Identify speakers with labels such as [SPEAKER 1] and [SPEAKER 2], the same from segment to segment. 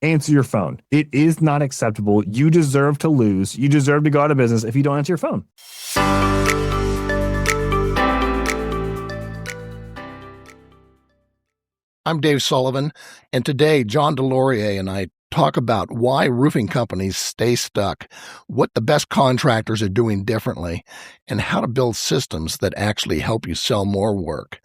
[SPEAKER 1] answer your phone. It is not acceptable. You deserve to lose. You deserve to go out of business if you don't answer your phone.
[SPEAKER 2] I'm Dave Sullivan, and today John DeLaurier and I talk about why roofing companies stay stuck, what the best contractors are doing differently, and how to build systems that actually help you sell more work.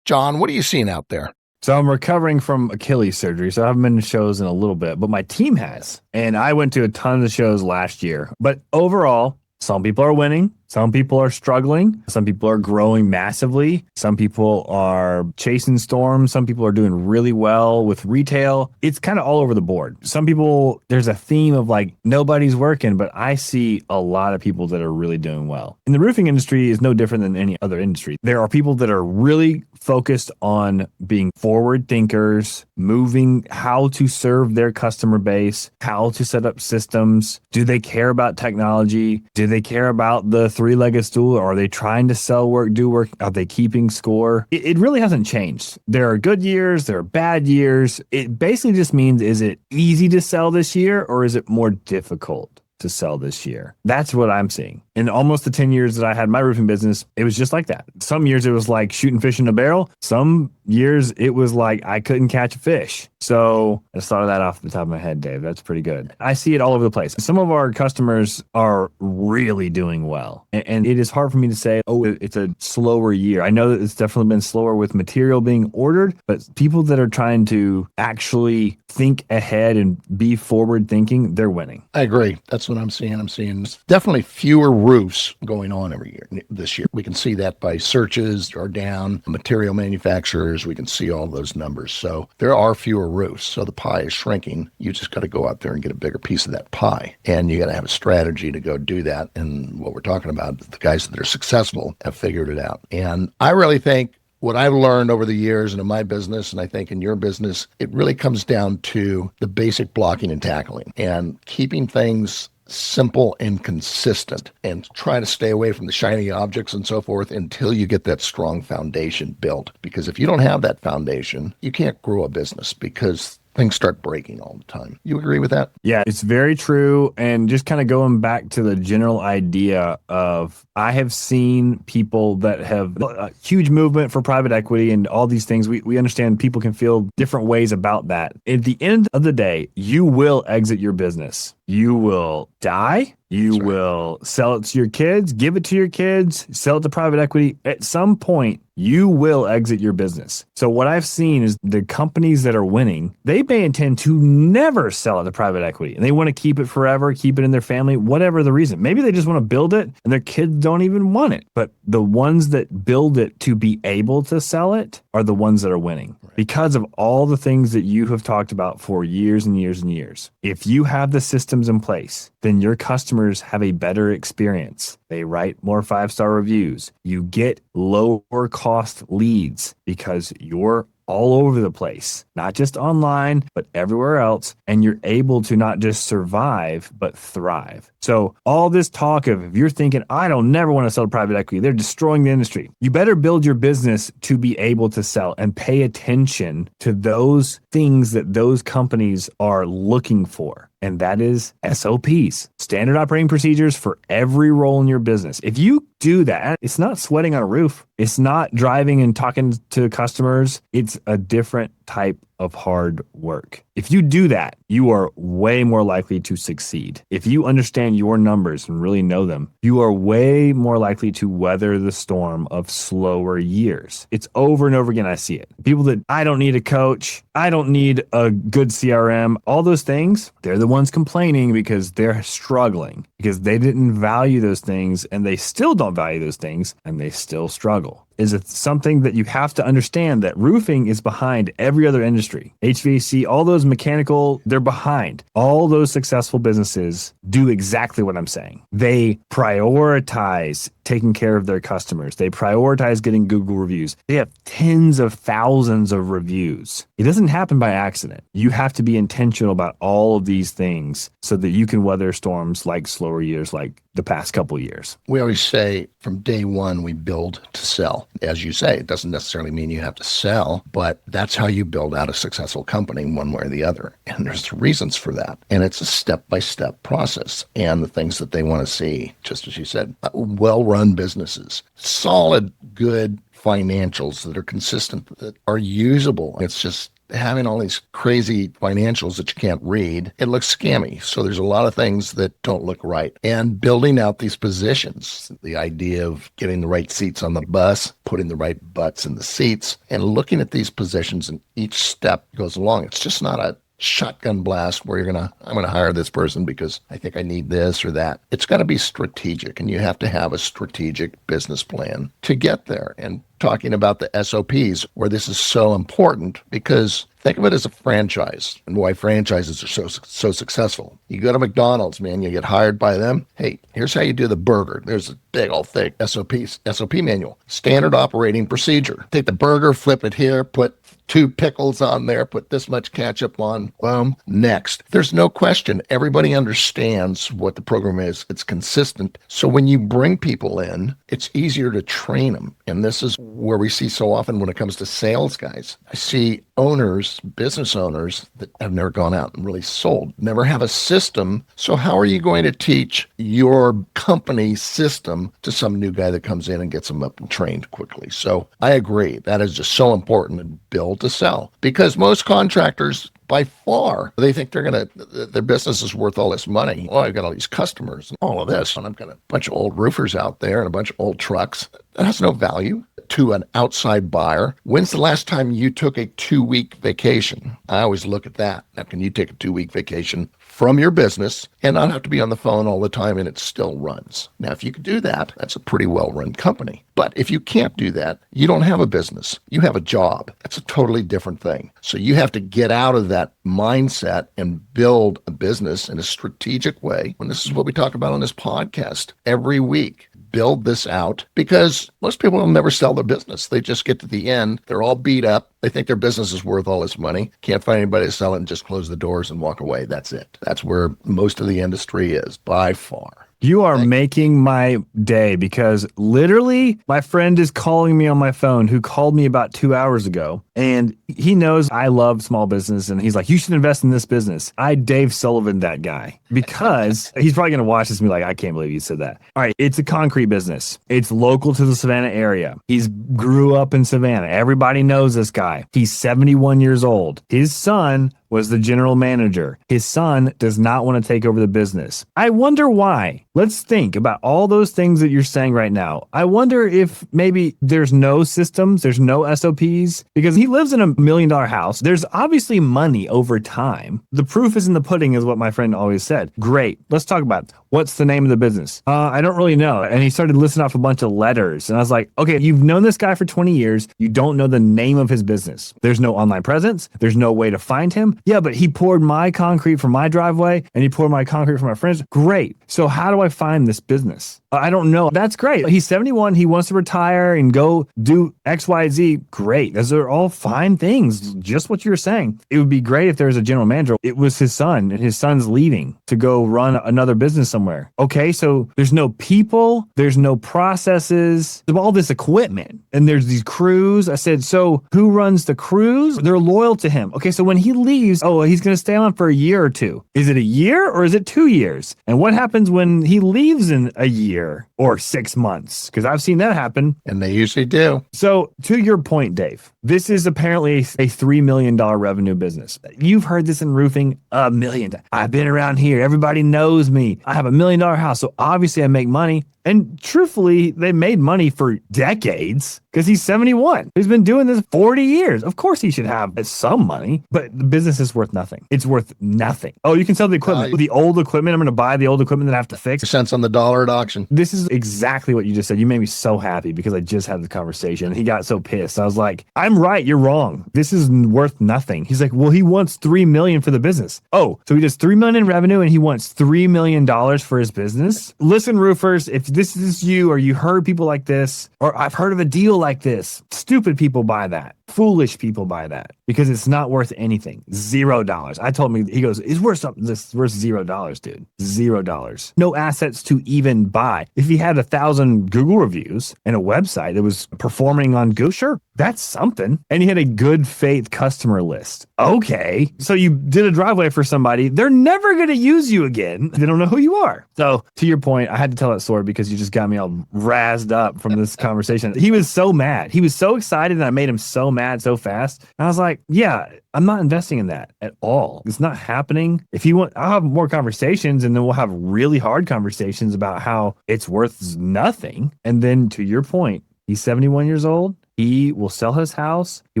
[SPEAKER 2] John, what are you seeing out there?
[SPEAKER 1] So I'm recovering from Achilles surgery, so I haven't been to shows in a little bit, but my team has. And I went to a ton of shows last year. But overall, some people are winning. Some people are struggling. Some people are growing massively. Some people are chasing storms. Some people are doing really well with retail. It's kind of all over the board. Some people, there's a theme of like, nobody's working, but I see a lot of people that are really doing well. And the roofing industry is no different than any other industry. There are people that are really focused on being forward thinkers, moving how to serve their customer base, how to set up systems. Do they care about technology? Do they care about the three-legged stool? Are they trying to sell work, do work? Are they keeping score? It really hasn't changed. There are good years, there are bad years. It basically just means, is it easy to sell this year or is it more difficult to sell this year? That's what I'm seeing. In almost the 10 years that I had my roofing business, it was just like that. Some years it was like shooting fish in a barrel. Some years it was like I couldn't catch a fish. So I just thought of that off the top of my head, Dave. That's pretty good. I see it all over the place. Some of our customers are really doing well. And it is hard for me to say, oh, it's a slower year. I know that it's definitely been slower with material being ordered, but people that are trying to actually think ahead and be forward thinking, they're winning.
[SPEAKER 2] I agree. That's what I'm seeing. I'm seeing definitely fewer roofs going on every year this year. We can see that by searches are down, material manufacturers, we can see all those numbers. So there are fewer roofs. So the pie is shrinking. You just got to go out there and get a bigger piece of that pie. And you got to have a strategy to go do that. And what we're talking about, the guys that are successful have figured it out. And I really think what I've learned over the years and in my business, and I think in your business, it really comes down to the basic blocking and tackling and keeping things simple and consistent, and try to stay away from the shiny objects and so forth until you get that strong foundation built. Because if you don't have that foundation, you can't grow a business because things start breaking all the time. You agree with that?
[SPEAKER 1] Yeah, it's very true. And just kind of going back to the general idea of, I have seen people that have a huge movement for private equity and all these things. We understand people can feel different ways about that. At the end of the day, you will exit your business. You will die. You will sell it to your kids, give it to your kids, sell it to private equity. At some point, you will exit your business. So what I've seen is the companies that are winning, they may intend to never sell it to private equity. And they want to keep it forever, keep it in their family, whatever the reason. Maybe they just want to build it and their kids don't even want it. But the ones that build it to be able to sell it are the ones that are winning because of all the things that you have talked about for years and years and years. If you have the systems in place, then your customers have a better experience. They write more 5-star reviews. You get lower cost leads because you're all over the place, not just online, but everywhere else. And you're able to not just survive, but thrive. So all this talk of, if you're thinking, I don't never want to sell to private equity, they're destroying the industry. You better build your business to be able to sell and pay attention to those things that those companies are looking for. And that is SOPs, standard operating procedures for every role in your business. If you do that, it's not sweating on a roof. It's not driving and talking to customers. It's a different type of hard work. If you do that, you are way more likely to succeed. If you understand your numbers and really know them, you are way more likely to weather the storm of slower years. It's over and over again. I see it. People that, I don't need a coach, I don't need a good CRM, all those things, they're the ones complaining because they're struggling, because they didn't value those things and they still don't value those things and they still struggle. Is it something that you have to understand that roofing is behind every other industry? HVAC, all those mechanical, they're behind. All those successful businesses do exactly what I'm saying. They prioritize taking care of their customers. They prioritize getting Google reviews. They have tens of thousands of reviews. It doesn't happen by accident. You have to be intentional about all of these things so that you can weather storms like slower years like the past couple of years.
[SPEAKER 2] We always say from day one, we build to sell. As you say, it doesn't necessarily mean you have to sell, but that's how you build out a successful company one way or the other. And there's reasons for that. And it's a step-by-step process. And the things that they want to see, just as you said, well-run businesses, solid, good financials that are consistent, that are usable. It's just having all these crazy financials that you can't read, it looks scammy. So there's a lot of things that don't look right. And building out these positions, the idea of getting the right seats on the bus, putting the right butts in the seats, and looking at these positions, and each step goes along. It's just not a shotgun blast where I'm going to hire this person because I think I need this or that. It's got to be strategic, and you have to have a strategic business plan to get there. And talking about the SOPs, where this is so important, because think of it as a franchise and why franchises are so successful. You go to McDonald's, man, you get hired by them. Hey, here's how you do the burger. There's a big old thick SOP manual, standard operating procedure. Take the burger, flip it here, put 2 pickles on there, put this much ketchup on, boom, next. There's no question. Everybody understands what the program is. It's consistent. So when you bring people in, it's easier to train them. And this is where we see so often when it comes to sales guys. I see owners, business owners that have never gone out and really sold, never have a system. So how are you going to teach your company system to some new guy that comes in and gets them up and trained quickly? So I agree. That is just so important to build to sell, because most contractors, by far, they think their business is worth all this money. Oh, I've got all these customers and all of this, and I've got a bunch of old roofers out there and a bunch of old trucks. That has no value to an outside buyer. When's the last time you took a 2-week vacation? I always look at that. Now, can you take a 2-week vacation from your business and not have to be on the phone all the time and it still runs? Now, if you can do that, that's a pretty well-run company. But if you can't do that, you don't have a business. You have a job. That's a totally different thing. So you have to get out of that mindset and build a business in a strategic way. And this is what we talk about on this podcast every week. Build this out, because most people will never sell their business. They just get to the end. They're all beat up. They think their business is worth all this money. Can't find anybody to sell it and just close the doors and walk away. That's it. That's where most of the industry is by far.
[SPEAKER 1] You are making my day, because literally my friend is calling me on my phone, who called me about 2 hours ago, and he knows I love small business, and he's like, you should invest in this business. I Dave Sullivan that guy, because he's probably going to watch this and be like, I can't believe you said that. All right, it's a concrete business. It's local to the Savannah area. He's grew up in Savannah. Everybody knows this guy. He's 71 years old. His son was the general manager. His son does not want to take over the business. I wonder why. Let's think about all those things that you're saying right now. I wonder if maybe there's no systems, there's no SOPs, because he lives in $1 million house. There's obviously money over time. The proof is in the pudding, is what my friend always said. Great. Let's talk about it. What's the name of the business? I don't really know. And he started listing off a bunch of letters. And I was like, okay, you've known this guy for 20 years. You don't know the name of his business. There's no online presence. There's no way to find him. Yeah, but he poured my concrete for my driveway and he poured my concrete for my friends. Great. So how do I find this business? I don't know. That's great. He's 71. He wants to retire and go do X, Y, Z. Great. Those are all fine things. Just what you were saying. It would be great if there was a general manager. It was his son, and his son's leaving to go run another business somewhere. Okay, so there's no people. There's no processes. There's all this equipment, and there's these crews. I said, so who runs the crews? They're loyal to him. Okay, so when he leaves, he's going to stay on for a year or two. Is it a year or is it 2 years? And what happens when he leaves in a year or 6 months? Because I've seen that happen.
[SPEAKER 2] And they usually do.
[SPEAKER 1] So to your point, Dave, this is apparently a $3 million revenue business. You've heard this in roofing a million times. I've been around here. Everybody knows me. I have $1 million house. So obviously I make money. And truthfully, they made money for decades, because he's 71. He's been doing this 40 years. Of course he should have some money, but the business is worth nothing. It's worth nothing. Oh, you can sell the equipment. The old equipment, I'm going to buy the old equipment that I have to fix.
[SPEAKER 2] Cents on the dollar at auction.
[SPEAKER 1] This is exactly what you just said. You made me so happy, because I just had the conversation. He got so pissed. I was like, I'm right. You're wrong. This is worth nothing. He's like, well, he wants $3 million for the business. Oh, so he does $3 million in revenue and he wants $3 million for his business? Listen, roofers, if this is you, or you heard people like this, or I've heard of a deal like this. Stupid people buy that. Foolish people buy that because it's not worth anything. $0. I told him, he goes, it's worth something. This worth $0, dude. $0. No assets to even buy. If he had 1,000 Google reviews and a website that was performing on Google, sure, that's something. And he had a good faith customer list. Okay. So you did a driveway for somebody. They're never going to use you again. They don't know who you are. So to your point, I had to tell that story because you just got me all razzed up from this conversation. He was so mad. He was so excited and I made him so mad so fast. And I was like, yeah, I'm not investing in that at all. It's not happening. If you want, I'll have more conversations and then we'll have really hard conversations about how it's worth nothing. And then to your point, he's 71 years old. He will sell his house. He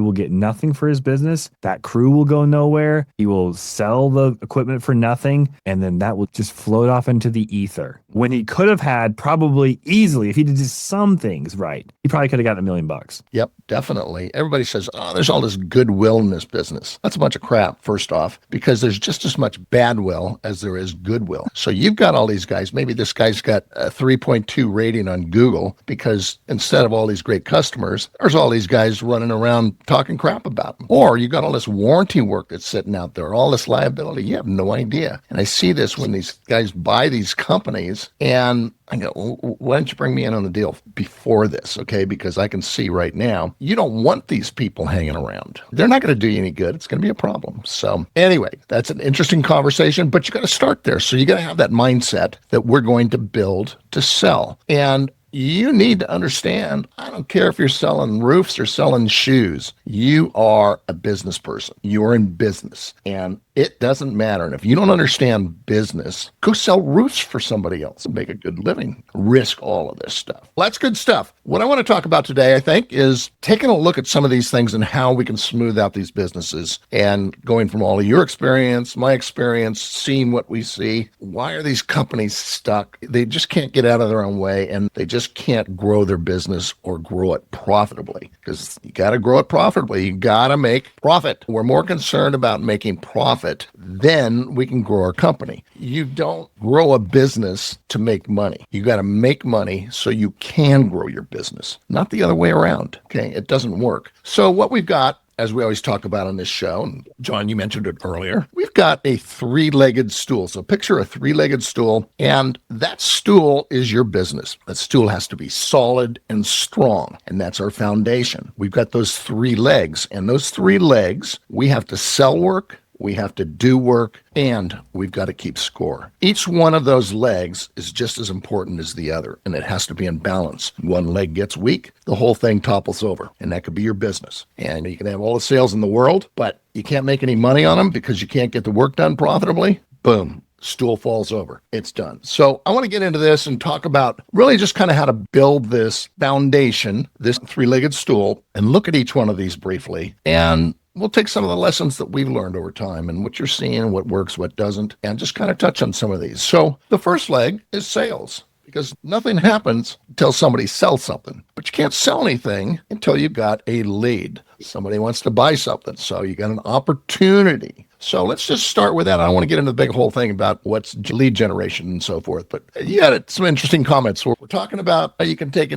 [SPEAKER 1] will get nothing for his business. That crew will go nowhere. He will sell the equipment for nothing. And then that will just float off into the ether. When he could have had probably easily, if he did just some things right, he probably could have gotten $1 million.
[SPEAKER 2] Yep, definitely. Everybody says, oh, there's all this goodwill in this business. That's a bunch of crap, first off, because there's just as much bad will as there is goodwill. So you've got all these guys. Maybe this guy's got a 3.2 rating on Google because instead of all these great customers, there's all these guys running around talking crap about them. Or you got all this warranty work that's sitting out there, all this liability. You have no idea. And I see this when these guys buy these companies and I go, well, why don't you bring me in on the deal before this, okay? Because I can see right now, you don't want these people hanging around. They're not going to do you any good. It's going to be a problem. So anyway, that's an interesting conversation, but you got to start there. So you got to have that mindset that we're going to build to sell. And you need to understand, I don't care if you're selling roofs or selling shoes, you are a business person. You're in business and it doesn't matter. And if you don't understand business, go sell roofs for somebody else and make a good living. Risk all of this stuff. Well, that's good stuff. What I want to talk about today, I think, is taking a look at some of these things and how we can smooth out these businesses and going from all of your experience, my experience, seeing what we see. Why are these companies stuck? They just can't get out of their own way and they just can't grow their business or grow it profitably because you got to grow it profitably. You got to make profit. We're more concerned about making profit then we can grow our company. You don't grow a business to make money. You got to make money so you can grow your business, not the other way around. Okay, it doesn't work. So what we've got, as we always talk about on this show, and John, you mentioned it earlier, we've got a three-legged stool. So picture a three-legged stool, and that stool is your business. That stool has to be solid and strong, and that's our foundation. We've got those three legs, and those three legs, we have to sell work, we have to do work, and we've got to keep score. Each one of those legs is just as important as the other, and it has to be in balance. One leg gets weak, the whole thing topples over, and that could be your business. And you can have all the sales in the world, but you can't make any money on them because you can't get the work done profitably. Boom. Stool falls over. It's done. So I want to get into this and talk about really just kind of how to build this foundation, this three-legged stool, and look at each one of these briefly. And we'll take some of the lessons that we've learned over time and what you're seeing, what works, what doesn't, and just kind of touch on some of these. So the first leg is sales, because nothing happens until somebody sells something. But you can't sell anything until you've got a lead. Somebody wants to buy something, so you got an opportunity. So let's just start with that. I don't want to get into the big whole thing about what's lead generation and so forth, but you had some interesting comments. So we're talking about you can take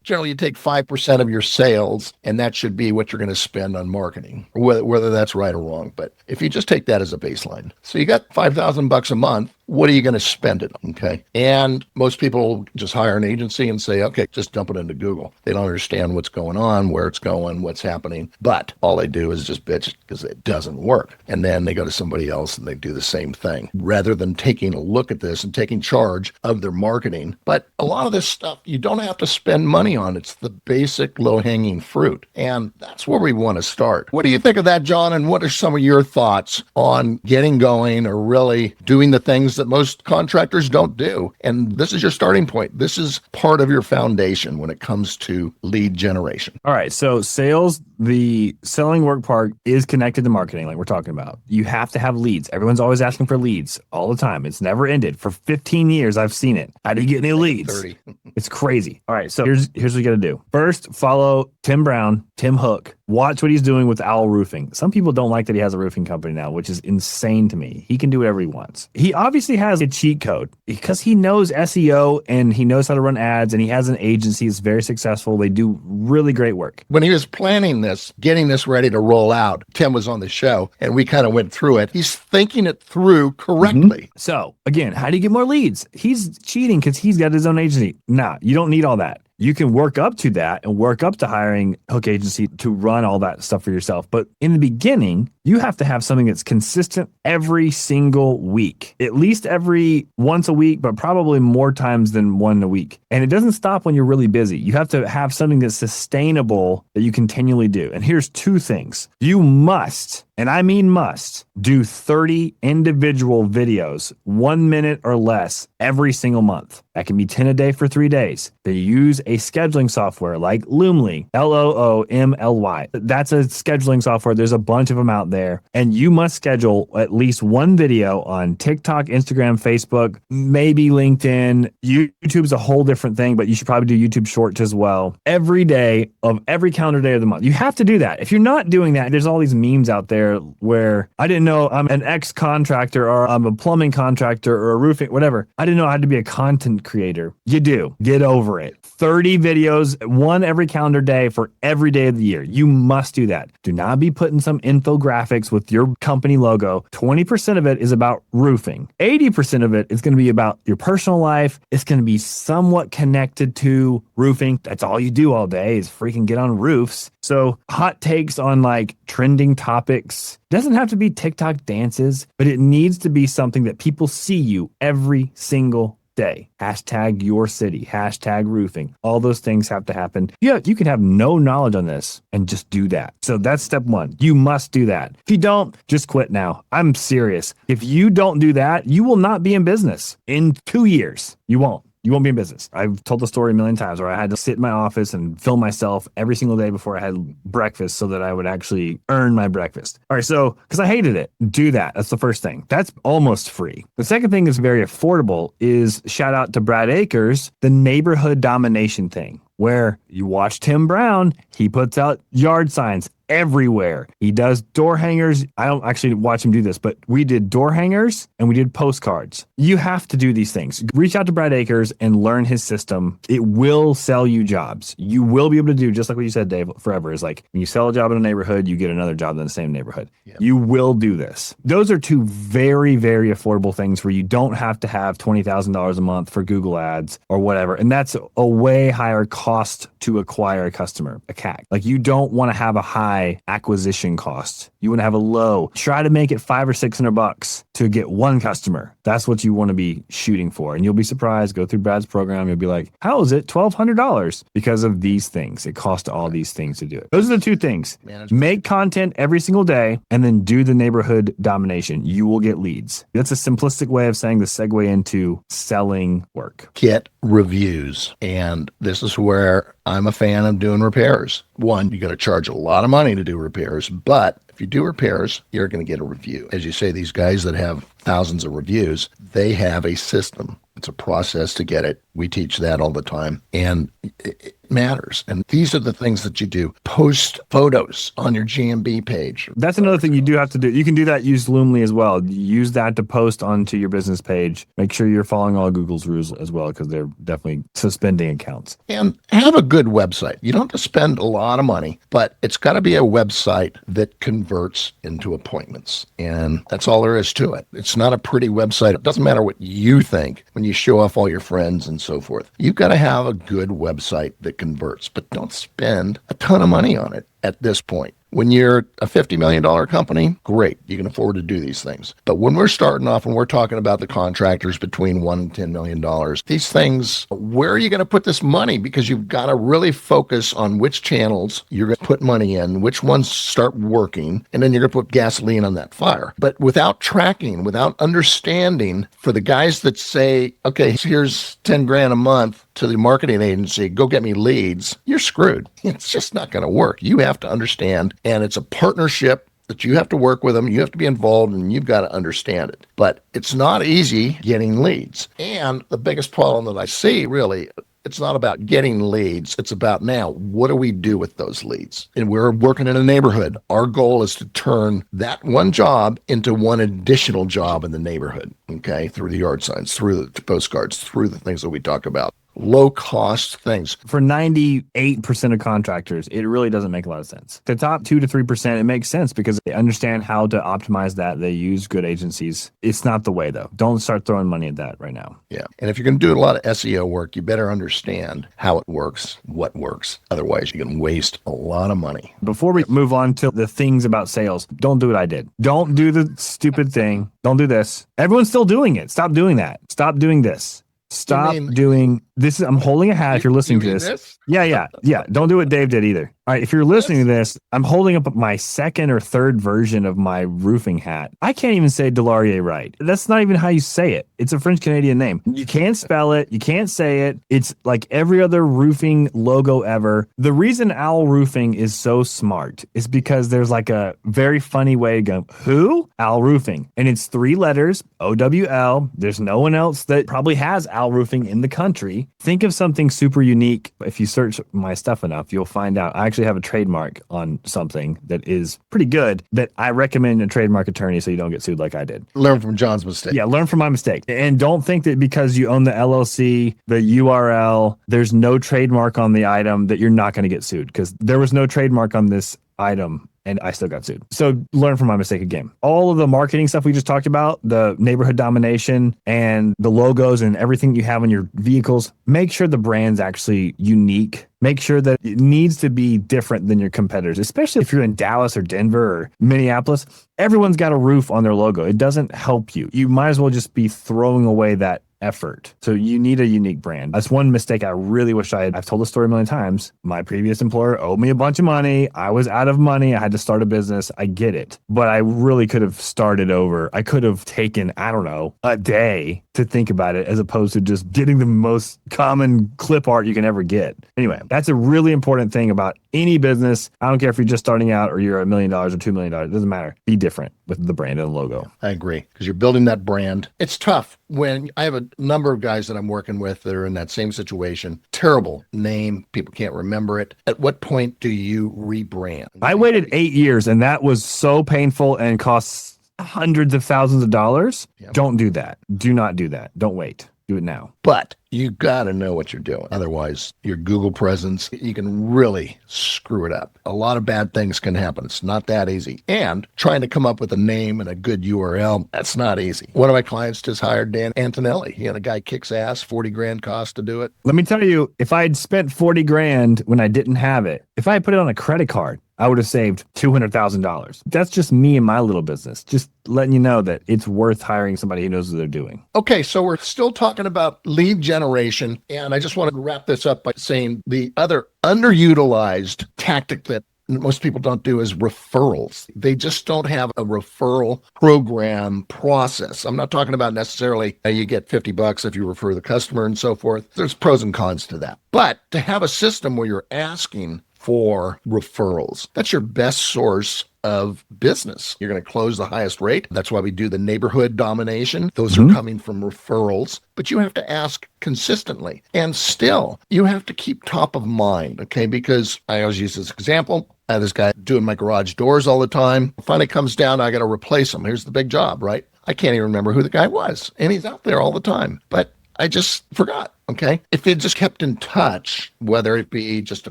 [SPEAKER 2] generally you take 5% of your sales, and that should be what you're going to spend on marketing, whether that's right or wrong. But if you just take that as a baseline, so you got $5,000 a month. What are you going to spend it on? Okay. And most people just hire an agency and say, okay, just dump it into Google. They don't understand what's going on, where it's going, what's happening. But all they do is just bitch because it doesn't work. And then they go to somebody else and they do the same thing rather than taking a look at this and taking charge of their marketing. But a lot of this stuff you don't have to spend money on. It's the basic low-hanging fruit. And that's where we want to start. What do you think of that, John? And what are some of your thoughts on getting going or really doing the things that most contractors don't do? And this is your starting point. This is part of your foundation when it comes to lead generation.
[SPEAKER 1] All right. So sales, the selling work part is connected to marketing, like we're talking about. You have to have leads. Everyone's always asking for leads all the time. It's never ended. For 15 years, I've seen it. How do you get any leads? 30. It's crazy. All right. So here's what you got to do. First, follow Tim Brown, Tim Hook, Watch what he's doing with Owl Roofing. Some people don't like that he has a roofing company now, which is insane to me. He can do whatever he wants. He obviously has a cheat code because he knows SEO and he knows how to run ads, and he has an agency that's very successful. They do really great work.
[SPEAKER 2] When he was planning this, getting this ready to roll out, Tim was on the show and we kind of went through it. He's thinking it through correctly.
[SPEAKER 1] So again, how do you get more leads? He's cheating because he's got his own agency. Nah, you don't need all that. You can work up to that and work up to hiring a hook agency to run all that stuff for yourself. But in the beginning, you have to have something that's consistent every single week, at least every once a week, but probably more times than one a week. And it doesn't stop when you're really busy. You have to have something that's sustainable that you continually do. And here's two things. You must, and I mean must, do 30 individual videos, 1 minute or less every single month. That can be 10 a day for 3 days. They use a scheduling software like Loomly, Loomly. That's a scheduling software. There's a bunch of them out there. And you must schedule at least one video on TikTok, Instagram, Facebook, maybe LinkedIn. YouTube's a whole different thing, but you should probably do YouTube Shorts as well. Every day of every calendar day of the month. You have to do that. If you're not doing that, there's all these memes out there where I didn't know I'm an ex-contractor or I'm a plumbing contractor or a roofing, whatever. I didn't know I had to be a content creator. You do. Get over it. 30 videos, one every calendar day for every day of the year. You must do that. Do not be putting some infographics with your company logo. 20% of it is about roofing. 80% of it is going to be about your personal life. It's going to be somewhat connected to roofing. That's all you do all day is freaking get on roofs. So hot takes on like trending topics. Doesn't have to be TikTok dances, but it needs to be something that people see you every single day. Hashtag your city, hashtag roofing. All those things have to happen. Yeah, you can have no knowledge on this and just do that. So that's step one. You must do that. If you don't, just quit now. I'm serious. If you don't do that, you will not be in business in 2 years. You won't. You won't be in business. I've told the story a million times where I had to sit in my office and film myself every single day before I had breakfast so that I would actually earn my breakfast. All right, so because I hated it, do that. That's the first thing. That's almost free. The second thing is very affordable is shout out to Brad Akers, the neighborhood domination thing, where you watch Tim Brown, he puts out yard signs everywhere. He does door hangers. I don't actually watch him do this, but we did door hangers and we did postcards. You have to do these things. Reach out to Brad Akers and learn his system. It will sell you jobs. You will be able to do just like what you said, Dave, forever is like when you sell a job in a neighborhood, you get another job in the same neighborhood. Yep. You will do this. Those are two very, very affordable things where you don't have to have $20,000 a month for Google ads or whatever. And that's a way higher cost to acquire a customer, a CAC. Like you don't want to have a high acquisition cost. You want to have a low. Try to make it $500 or $600 to get one customer. That's what you want to be shooting for. And you'll be surprised. Go through Brad's program. You'll be like, how is it $1,200? Because of these things. It costs all these things to do it. Those are the two things. Make content every single day and then do the neighborhood domination. You will get leads. That's a simplistic way of saying the segue into selling work.
[SPEAKER 2] Get reviews. And this is where I'm a fan of doing repairs. One, you got to charge a lot of money to do repairs, but if you do repairs, you're going to get a review. As you say, these guys that have thousands of reviews, they have a system. It's a process to get it. We teach that all the time. And it matters. And these are the things that you do. Post photos on your GMB page.
[SPEAKER 1] That's another thing you do have to do. You can do that, use Loomly as well. Use that to post onto your business page. Make sure you're following all Google's rules as well, because they're definitely suspending accounts.
[SPEAKER 2] And have a good website. You don't have to spend a lot of money, but it's got to be a website that converts into appointments. And that's all there is to it. It's not a pretty website. It doesn't matter what you think when you show off all your friends and so forth. You've got to have a good website that converts, but don't spend a ton of money on it at this point. When you're a $50 million company, great, you can afford to do these things. But when we're starting off and we're talking about the contractors between $1 and $10 million, these things, where are you going to put this money? Because you've got to really focus on which channels you're going to put money in, which ones start working, and then you're going to put gasoline on that fire. But without tracking, without understanding, for the guys that say, okay, here's 10 grand a month to the marketing agency, go get me leads, you're screwed. It's just not going to work. You have to understand. And it's a partnership that you have to work with them. You have to be involved and you've got to understand it. But it's not easy getting leads. And the biggest problem that I see really It's not about getting leads. It's about now, what do we do with those leads? And we're working in a neighborhood. Our goal is to turn that one job into one additional job in the neighborhood, okay? Through the yard signs, through the postcards, through the things that we talk about. Low cost things.
[SPEAKER 1] For 98% of contractors, it really doesn't make a lot of sense. The top 2 to 3%, it makes sense because they understand how to optimize that. They use good agencies. It's not the way, though. Don't start throwing money at that right now.
[SPEAKER 2] Yeah. And if you're going to do a lot of SEO work, you better understand how it works, what works. Otherwise, you can waste a lot of money.
[SPEAKER 1] Before we move on to the things about sales, don't do what I did. Don't do the stupid thing. Don't do this. Everyone's still doing it. Stop doing that. Stop doing this. Stop doing this. I'm holding a hat if you're listening to this. Yeah. Don't do what Dave did either. All right. If you're listening to this, I'm holding up my second or third version of my roofing hat. I can't even say DeLaurier right. That's not even how you say it. It's a French Canadian name. You can't spell it. You can't say it. It's like every other roofing logo ever. The reason Owl Roofing is so smart is because there's like a very funny way to go, who? Owl Roofing. And it's 3 letters, OWL. There's no one else that probably has Owl Roofing in the country. Think of something super unique. If you search my stuff enough, you'll find out I actually have a trademark on something that is pretty good that I recommend a trademark attorney so you don't get sued like I did.
[SPEAKER 2] Learn from John's mistake.
[SPEAKER 1] Yeah, learn from my mistake. And don't think that because you own the LLC, the URL, there's no trademark on the item that you're not going to get sued, because there was no trademark on this item and I still got sued. So learn from my mistake again. All of the marketing stuff we just talked about, the neighborhood domination and the logos and everything you have on your vehicles, make sure the brand's actually unique. Make sure that it needs to be different than your competitors, especially if you're in Dallas or Denver or Minneapolis. Everyone's got a roof on their logo. It doesn't help you. You might as well just be throwing away that effort. So you need a unique brand. That's one mistake I really wish I've told the story a million times. My previous employer owed me a bunch of money. I was out of money. I had to start a business. I get it. But I really could have started over. I could have taken, I don't know, a day to think about it as opposed to just getting the most common clip art you can ever get. Anyway, that's a really important thing about any business. I don't care if you're just starting out or you're $1 million or $2 million. It doesn't matter. Be different with the brand and the logo.
[SPEAKER 2] I agree, because you're building that brand. It's tough when I have a number of guys that I'm working with that are in that same situation. Terrible name. People can't remember it. At what point do you rebrand?
[SPEAKER 1] I waited 8 years and that was so painful and costs hundreds of thousands of dollars. Yep. Don't do that. Do not do that. Don't wait. Do it now.
[SPEAKER 2] But you got to know what you're doing. Otherwise, your Google presence, you can really screw it up. A lot of bad things can happen. It's not that easy. And trying to come up with a name and a good URL, that's not easy. One of my clients just hired Dan Antonelli. He had a guy kicks ass, 40 grand cost to do it.
[SPEAKER 1] Let me tell you, if I had spent 40 grand when I didn't have it, if I had put it on a credit card, I would have saved $200,000. That's just me and my little business. Just letting you know that it's worth hiring somebody who knows what they're doing.
[SPEAKER 2] Okay, so we're still talking about lead generation. And I just want to wrap this up by saying the other underutilized tactic that most people don't do is referrals. They just don't have a referral program process. I'm not talking about necessarily you get $50 if you refer the customer and so forth. There's pros and cons to that. But to have a system where you're asking for referrals, that's your best source of business. You're going to close the highest rate. That's why we do the neighborhood domination. Those are coming from referrals, but you have to ask consistently. And still, you have to keep top of mind, okay? Because I always use this example. I have this guy doing my garage doors all the time. Finally comes down, I got to replace them. Here's the big job, right? I can't even remember who the guy was. And he's out there all the time. But I just forgot, okay? If you just kept in touch, whether it be just a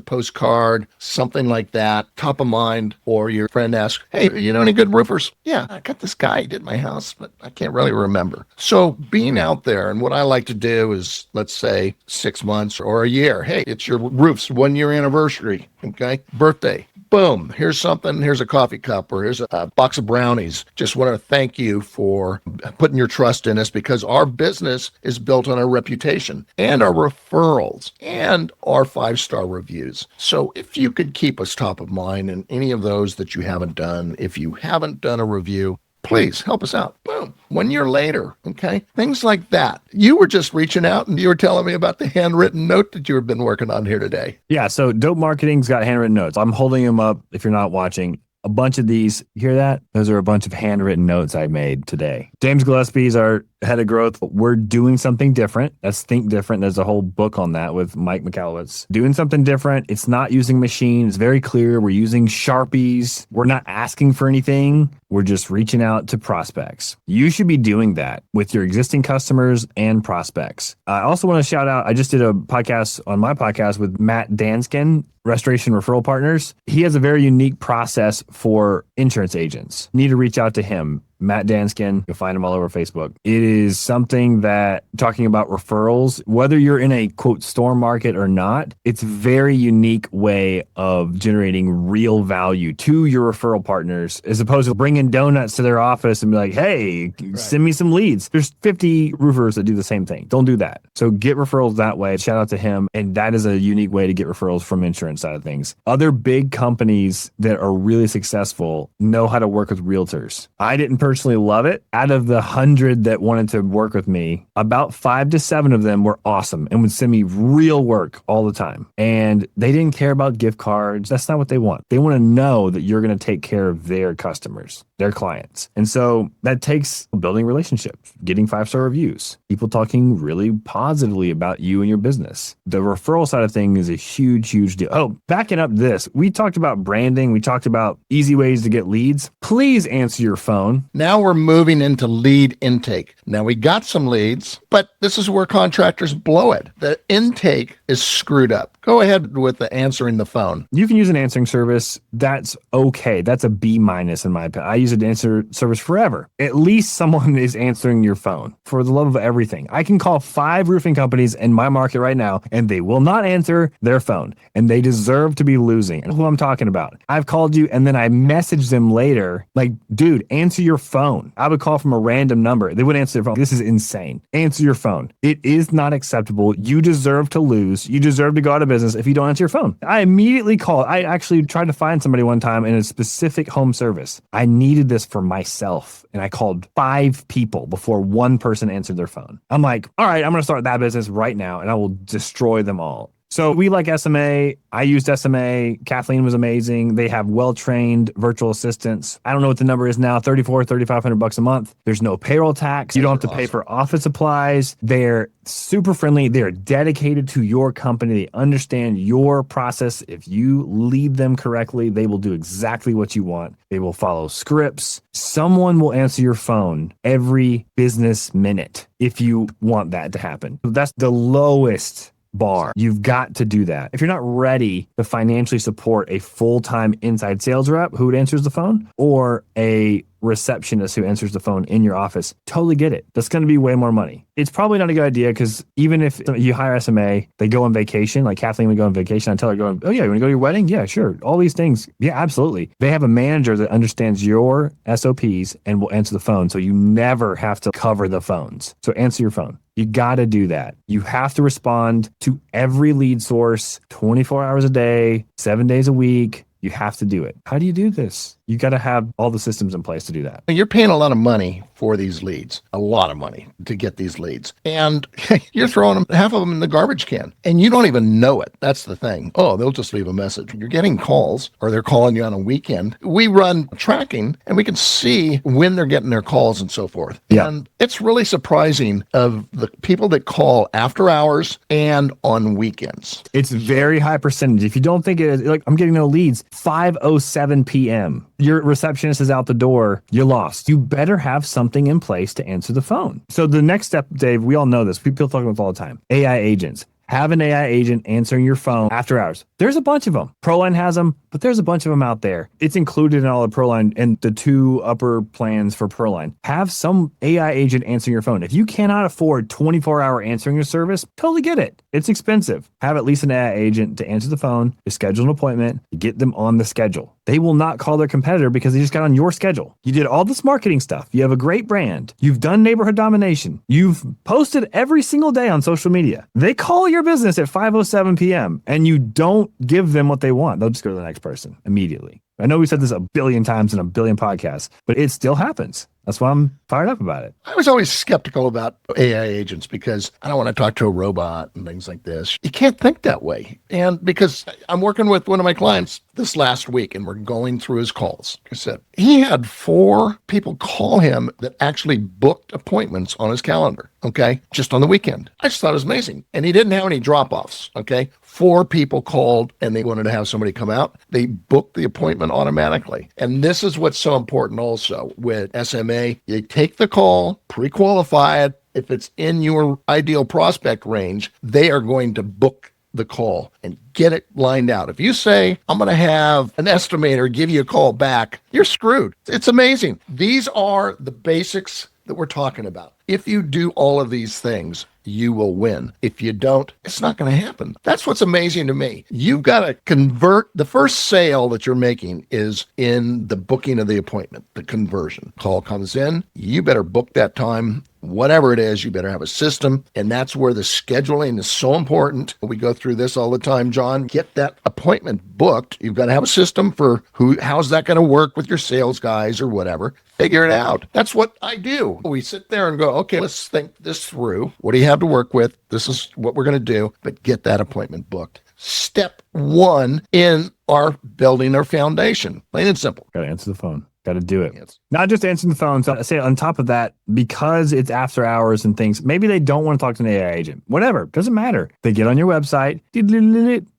[SPEAKER 2] postcard, something like that, top of mind, or your friend asks, hey, you know any good roofers? Yeah, I got this guy, he did my house, but I can't really remember. So being out there, and what I like to do is, let's say 6 months or a year. Hey, it's your roof's 1 year anniversary, okay? Birthday. Boom, here's something, here's a coffee cup, or here's a box of brownies. Just want to thank you for putting your trust in us, because our business is built on our reputation and our referrals and our 5-star reviews. So if you could keep us top of mind in any of those that you haven't done, if you haven't done a review, please help us out. Boom. 1 year later, okay? Things like that. You were just reaching out and you were telling me about the handwritten note that you've been working on here today.
[SPEAKER 1] Yeah, so Dope Marketing's got handwritten notes. I'm holding them up if you're not watching. A bunch of these, you hear that? Those are a bunch of handwritten notes I made today. James Gillespie's our head of growth. We're doing something different. That's Think Different. There's a whole book on that with Mike McAllowitz. Doing something different. It's not using machines. It's very clear. We're using Sharpies. We're not asking for anything. We're just reaching out to prospects. You should be doing that with your existing customers and prospects. I also want to shout out, I just did a podcast on my podcast with Matt Danskin, Restoration Referral Partners. He has a very unique process for insurance agents. You need to reach out to him. Matt Danskin, you'll find him all over Facebook. It is something that, talking about referrals, whether you're in a quote storm market or not, it's a very unique way of generating real value to your referral partners, as opposed to bringing donuts to their office and be like, hey, send me some leads. There's 50 roofers that do the same thing. Don't do that. So get referrals that way. Shout out to him. And that is a unique way to get referrals from insurance side of things. Other big companies that are really successful know how to work with realtors. I didn't personally love it. Out of the 100 that wanted to work with me, about 5 to 7 of them were awesome and would send me real work all the time. And they didn't care about gift cards. That's not what they want. They want to know that you're going to take care of their customers, their clients. And so that takes building relationships, getting 5-star reviews, people talking really positively about you and your business. The referral side of things is a huge, huge deal. Oh, backing up this, we talked about branding. We talked about easy ways to get leads. Please answer your phone.
[SPEAKER 2] Now we're moving into lead intake. Now we got some leads, but this is where contractors blow it. The intake is screwed up. Go ahead with the answering the phone.
[SPEAKER 1] You can use an answering service. That's okay. That's a B- in my opinion. I use an answer service forever. At least someone is answering your phone, for the love of everything. I can call 5 roofing companies in my market right now, and they will not answer their phone, and they deserve to be losing. And who I'm talking about. I've called you, and then I message them later, like, dude, answer your phone. I would call from a random number. They would answer their phone. This is insane. Answer your phone. It is not acceptable. You deserve to lose. You deserve to go out of business if you don't answer your phone. I immediately called. I actually tried to find somebody one time in a specific home service. I needed this for myself, and I called 5 people before one person answered their phone. I'm like, all right, I'm going to start that business right now, and I will destroy them all. So we like SMA. I used SMA. Kathleen was amazing. They have well-trained virtual assistants. I don't know what the number is now, $3,500 a month. There's no payroll tax. You don't have to pay for office supplies. They're super friendly. They're dedicated to your company. They understand your process. If you lead them correctly, they will do exactly what you want. They will follow scripts. Someone will answer your phone every business minute if you want that to happen. That's the lowest bar. You've got to do that. If you're not ready to financially support a full-time inside sales rep who answers the phone, or a receptionist who answers the phone in your office, totally get it. That's going to be way more money. It's probably not a good idea, because even if you hire SMA, they go on vacation, like Kathleen would go on vacation. I tell her, going, oh yeah, you want to go to your wedding? Yeah, sure. All these things. Yeah, absolutely. They have a manager that understands your SOPs and will answer the phone. So you never have to cover the phones. So answer your phone. You got to do that. You have to respond to every lead source 24 hours a day, 7 days a week. You have to do it. How do you do this? You got to have all the systems in place to do that.
[SPEAKER 2] You're paying a lot of money for these leads, a lot of money to get these leads. And you're throwing them, half of them in the garbage can, and you don't even know it. That's the thing. Oh, they'll just leave a message. You're getting calls, or they're calling you on a weekend. We run tracking, and we can see when they're getting their calls and so forth.
[SPEAKER 1] Yeah.
[SPEAKER 2] And it's really surprising of the people that call after hours and on weekends.
[SPEAKER 1] It's very high percentage. If you don't think it is, like, I'm getting no leads, 5:07 p.m. Your receptionist is out the door. You're lost. You better have something in place to answer the phone. So the next step, Dave, we all know this. People talk about it all the time. AI agents. Have an AI agent answering your phone after hours. There's a bunch of them. Proline has them, but there's a bunch of them out there. It's included in all of Proline and the 2 upper plans for Proline. Have some AI agent answering your phone. If you cannot afford 24-hour answering your service, totally get it. It's expensive. Have at least an AI agent to answer the phone, to schedule an appointment, to get them on the schedule. They will not call their competitor because they just got on your schedule. You did all this marketing stuff. You have a great brand. You've done neighborhood domination. You've posted every single day on social media. They call your business at 5:07 p.m. and you don't give them what they want. They'll just go to the next person immediately. I know we said this a billion times in a billion podcasts, but it still happens. That's why I'm fired up about it.
[SPEAKER 2] I was always skeptical about AI agents because I don't want to talk to a robot and things like this. You can't think that way. And because I'm working with one of my clients this last week and we're going through his calls. I said, he had 4 people call him that actually booked appointments on his calendar, okay, just on the weekend. I just thought it was amazing. And he didn't have any drop-offs, okay? 4 people called and they wanted to have somebody come out. They booked the appointment automatically. And this is what's so important also with SMA. You take the call, pre-qualify it. If it's in your ideal prospect range, they are going to book the call and get it lined out. If you say, I'm going to have an estimator give you a call back, you're screwed. It's amazing. These are the basics that we're talking about. If you do all of these things, you will win. If you don't, it's not going to happen. That's what's amazing to me. You've got to convert. The first sale that you're making is in the booking of the appointment, the conversion. Call comes in, you better book that time. Whatever it is, you better have a system. And that's where the scheduling is so important. We go through this all the time, John. Get that appointment booked. You've got to have a system for how's that going to work with your sales guys or whatever. Figure it out. That's what I do. We sit there and go, okay, let's think this through. What do you have to work with? This is what we're going to do, but get that appointment booked. Step 1 in our building our foundation. Plain and simple.
[SPEAKER 1] Got to answer the phone. Got to do it.
[SPEAKER 2] Yes.
[SPEAKER 1] Not just answering the phone. So I say on top of that, because it's after hours and things, maybe they don't want to talk to an AI agent. Whatever. Doesn't matter. They get on your website.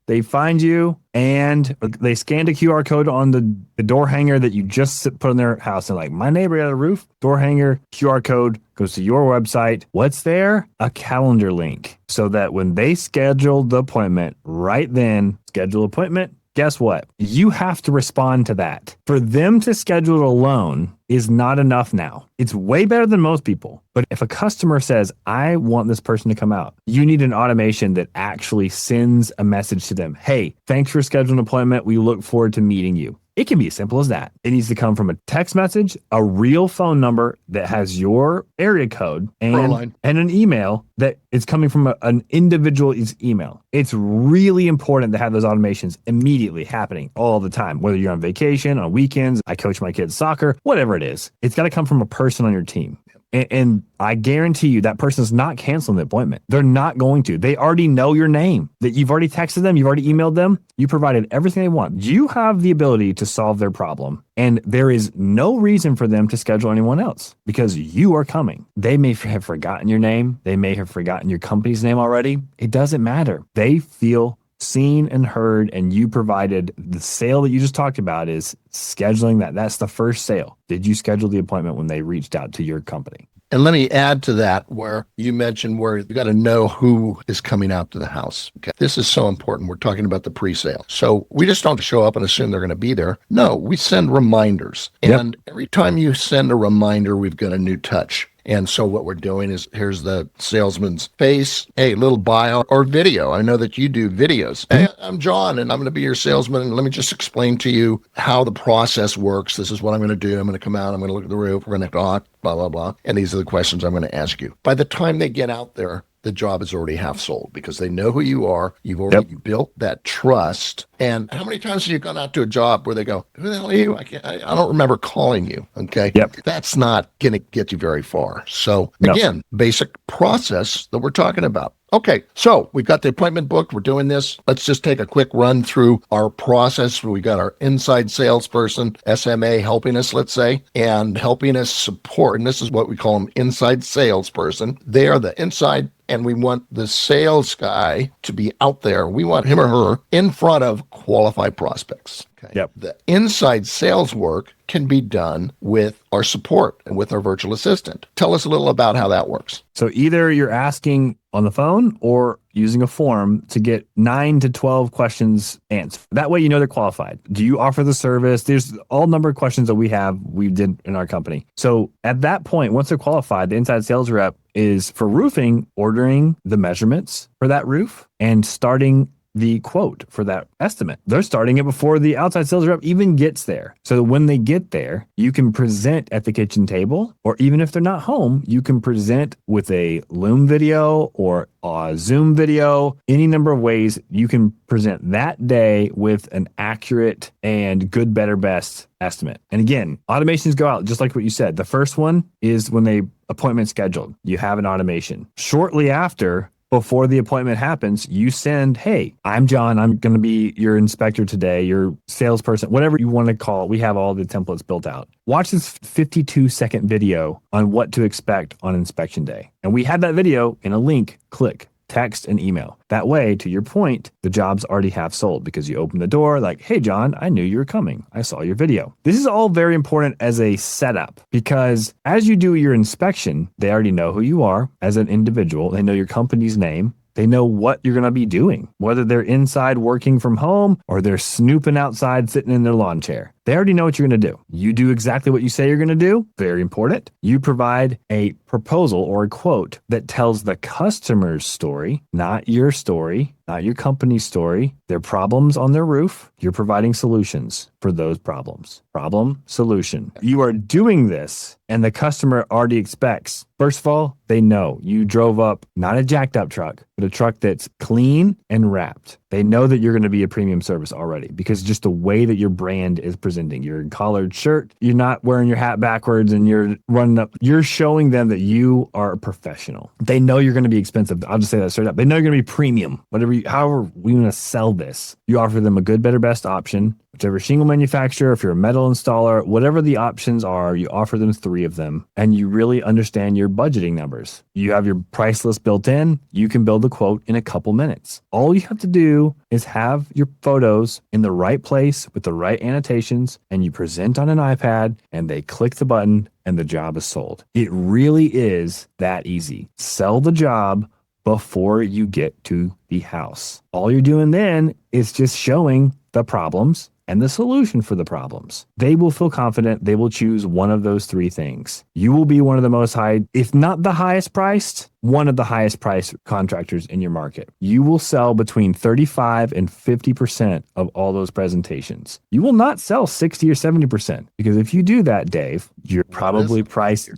[SPEAKER 1] They find you and they scanned a QR code on the door hanger that you just put in their house. And like, my neighbor got a roof, door hanger, QR code goes to your website. What's there? A calendar link. So that when they schedule the appointment right then, schedule appointment, guess what? You have to respond to that. For them to schedule it alone is not enough now. It's way better than most people. But if a customer says, I want this person to come out, you need an automation that actually sends a message to them. Hey, thanks for scheduling an appointment. We look forward to meeting you. It can be as simple as that. It needs to come from a text message, a real phone number that has your area code, and an email that is coming from an individual's email. It's really important to have those automations immediately happening all the time, whether you're on vacation, on weekends, I coach my kids soccer, whatever it is. It's got to come from a person on your team. And I guarantee you that person's not canceling the appointment. They're not going to. They already know your name, that you've already texted them, you've already emailed them, you provided everything they want. You have the ability to solve their problem. And there is no reason for them to schedule anyone else because you are coming. They may have forgotten your name. They may have forgotten your company's name already. It doesn't matter. They feel seen and heard, and you provided the sale that you just talked about is scheduling that. That's the first sale. Did you schedule the appointment when they reached out to your company?
[SPEAKER 2] And let me add to that where you mentioned where you got to know who is coming out to the house. Okay. This is so important. We're talking about the pre-sale. So we just don't show up and assume they're going to be there. No, we send reminders. And every time you send a reminder, we've got a new touch. And so what we're doing is here's the salesman's face, a little bio or video. I know that you do videos. Hey, I'm John, and I'm going to be your salesman. And let me just explain to you how the process works. This is what I'm going to do. I'm going to come out. I'm going to look at the roof. We're going to talk, blah, blah, blah. And these are the questions I'm going to ask you. By the time they get out there, the job is already half sold because they know who you are. You've already built that trust. And how many times have you gone out to a job where they go, who the hell are you? I don't remember calling you. Okay. That's not going to get you very far. So again, basic process that we're talking about. Okay, so we've got the appointment booked. We're doing this. Let's just take a quick run through our process. We got our inside salesperson, SMA, helping us, let's say, and helping us support. And this is what we call them inside salesperson. They are the inside, and we want the sales guy to be out there. We want him or her in front of qualified prospects. Okay. The inside sales work can be done with our support and with our virtual assistant. Tell us a little about how that works.
[SPEAKER 1] So either you're asking on the phone or using a form to get 9 to 12 questions answered. That way you know they're qualified. Do you offer the service? There's all number of questions that we did in our company. So at that point, once they're qualified, the inside sales rep is for roofing, ordering the measurements for that roof and starting the quote for that estimate. They're starting it before the outside sales rep even gets there. So that when they get there, you can present at the kitchen table, or even if they're not home, you can present with a Loom video or a Zoom video, any number of ways you can present that day with an accurate and good, better, best estimate. And again, automations go out just like what you said. The first one is when they appointment scheduled, you have an automation. Shortly after, before the appointment happens, you send, hey, I'm John. I'm going to be your inspector today, your salesperson, whatever you want to call it. We have all the templates built out. Watch this 52-second video on what to expect on inspection day. And we have that video in a link, click, text, and email. That way, to your point, the job's already half sold because you open the door like, hey, John, I knew you were coming. I saw your video. This is all very important as a setup because as you do your inspection, they already know who you are as an individual. They know your company's name. They know what you're going to be doing, whether they're inside working from home or they're snooping outside sitting in their lawn chair. They already know what you're going to do. You do exactly what you say you're going to do. Very important. You provide a proposal or a quote that tells the customer's story, not your story, not your company's story, their problems on their roof. You're providing solutions for those problems. Problem, solution. You are doing this and the customer already expects. First of all, they know you drove up not a jacked up truck, but a truck that's clean and wrapped. They know that you're going to be a premium service already because just the way that your brand is presenting. You're in collared shirt. You're not wearing your hat backwards and you're running up. You're showing them that you are a professional. They know you're going to be expensive. I'll just say that straight up. They know you're going to be premium. However we want to sell this, you offer them a good, better, best option. Whichever shingle manufacturer, if you're a metal installer, whatever the options are, you offer them 3 of them and you really understand your budgeting numbers. You have your price list built in. You can build the quote in a couple minutes. All you have to do is have your photos in the right place with the right annotations and you present on an iPad and they click the button and the job is sold. It really is that easy. Sell the job before you get to the house. All you're doing then is just showing the problems and the solution for the problems. They will feel confident. They will choose one of those 3 things. You will be one of the most high, if not the highest priced, one of the highest priced contractors in your market. You will sell between 35 and 50% of all those presentations. You will not sell 60 or 70% because if you do that, Dave, you're probably priced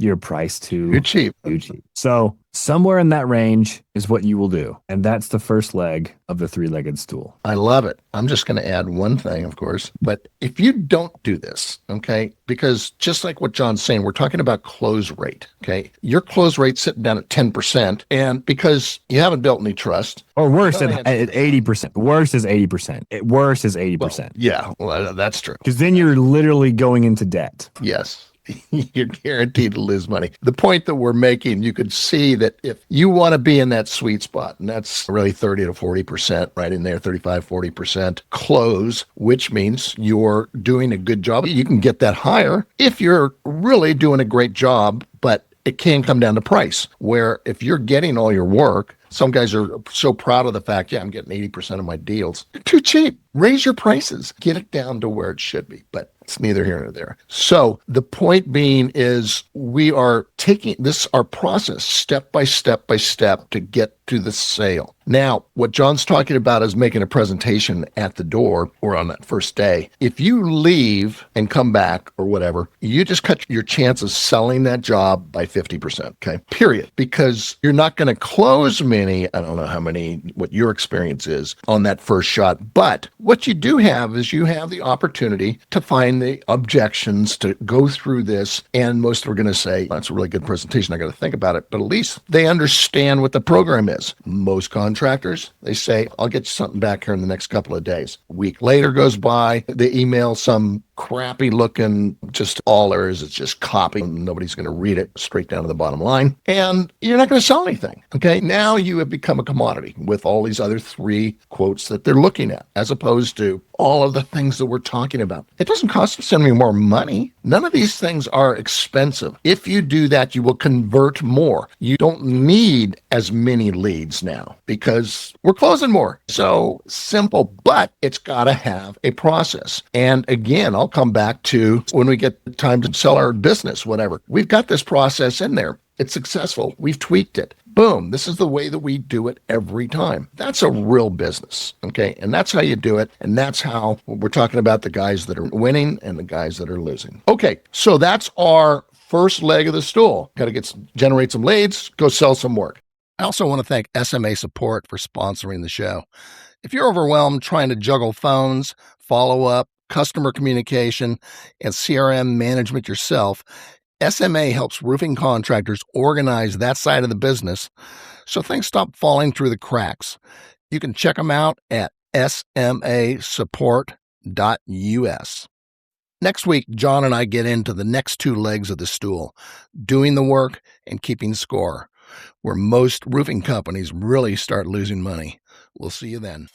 [SPEAKER 1] too
[SPEAKER 2] cheap.
[SPEAKER 1] So somewhere in that range is what you will do. And that's the first leg of the 3-legged stool.
[SPEAKER 2] I love it. I'm just going to add one thing, of course. But if you don't do this, okay, because just like what John's saying, we're talking about close rate, okay? Your close rate sitting down at 10%, and because you haven't built any trust.
[SPEAKER 1] Or worse, at 80%. Worse is 80%. Worse is 80%.
[SPEAKER 2] Well, that's true.
[SPEAKER 1] Because then you're literally going into debt.
[SPEAKER 2] Yes. You're guaranteed to lose money. The point that we're making, you could see that if you want to be in that sweet spot, and that's really 30 to 40%, right in there, 35, 40% close, which means you're doing a good job. You can get that higher if you're really doing a great job, but it can come down to price, where if you're getting all your work, some guys are so proud of the fact, I'm getting 80% of my deals. They're too cheap. Raise your prices. Get it down to where it should be. But it's neither here nor there. So the point being is we are taking this, our process, step by step by step to get to the sale. Now, what John's talking about is making a presentation at the door or on that first day. If you leave and come back or whatever, you just cut your chances selling that job by 50%, okay? Period. Because you're not going to close many, I don't know what your experience is on that first shot, but what you do have is you have the opportunity to find the objections, to go through this, and most are going to say, that's a really good presentation, I got to think about it, but at least they understand what the program is. Most contractors, they say, I'll get you something back here in the next couple of days. A week later goes by, they email some crappy looking, just all there is, it's just copy. Nobody's going to read it straight down to the bottom line. And you're not going to sell anything. Okay. Now you have become a commodity with all these other 3 quotes that they're looking at, as opposed to all of the things that we're talking about. It doesn't cost us any more money. None of these things are expensive. If you do that, you will convert more. You don't need as many leads now because we're closing more. So simple, but it's got to have a process. And again, I'll come back to when we get time to sell our business, whatever. We've got this process in there. It's successful. We've tweaked it. Boom. This is the way that we do it every time. That's a real business. Okay. And that's how you do it. And that's how we're talking about the guys that are winning and the guys that are losing. Okay. So that's our first leg of the stool. Got to generate some leads, go sell some work. I also want to thank SMA Support for sponsoring the show. If you're overwhelmed trying to juggle phones, follow-up, customer communication, and CRM management yourself, SMA helps roofing contractors organize that side of the business so things stop falling through the cracks. You can check them out at smasupport.us. Next week, John and I get into the next two legs of the stool, doing the work and keeping score, where most roofing companies really start losing money. We'll see you then.